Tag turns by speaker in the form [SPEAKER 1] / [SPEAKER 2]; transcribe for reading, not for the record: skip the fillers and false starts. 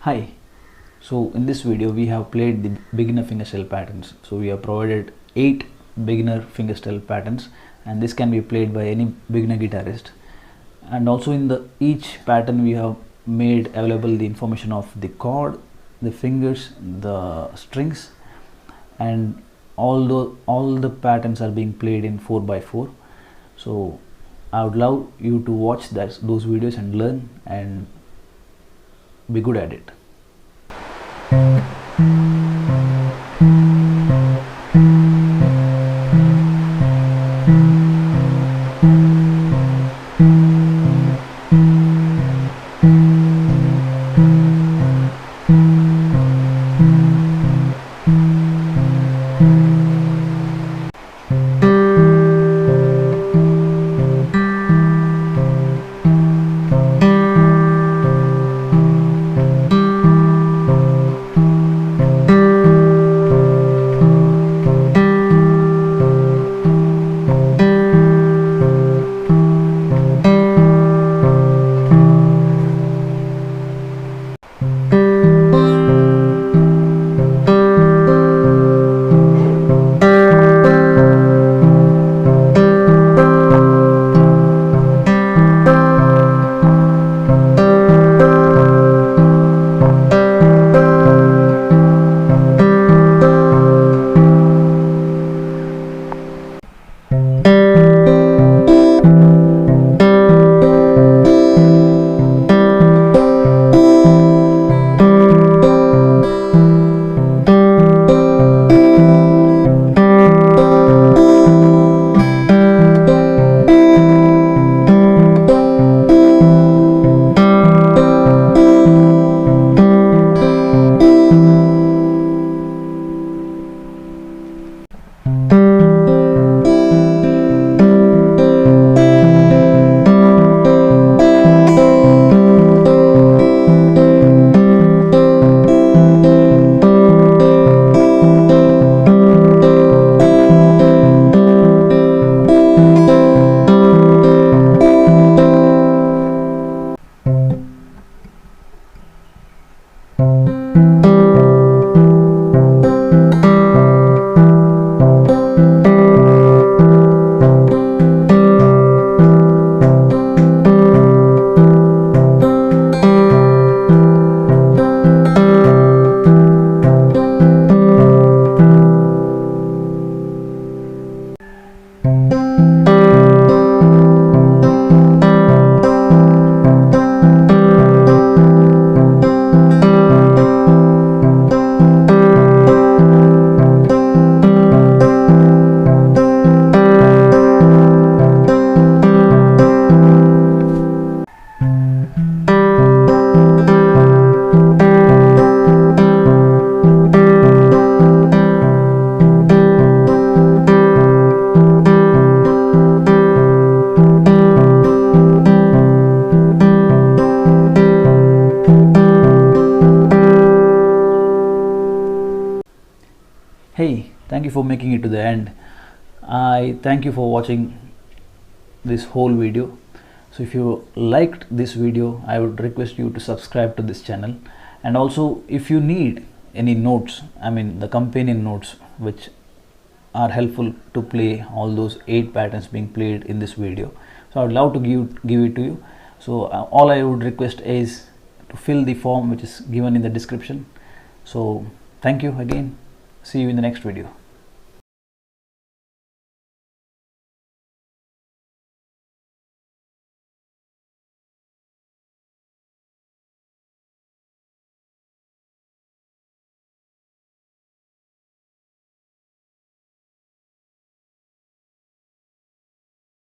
[SPEAKER 1] Hi, so in this video we have played the beginner fingerstyle patterns. So we have provided 8 beginner fingerstyle patterns, and this can be played by any beginner guitarist. And also in the each pattern we have made available the information of the chord, the fingers, the strings, and all the patterns are being played in 4x4. So I would love you to watch those videos and learn and be good at it. Hey, thank you for making it to the end. I thank you for watching this whole video. So if you liked this video, I would request you to subscribe to this channel. And also if you need any notes, the companion notes which are helpful to play all those 8 patterns being played in this video, so I would love to give it to you. So all I would request is to fill the form which is given in the description. So thank you again. See you in the next video.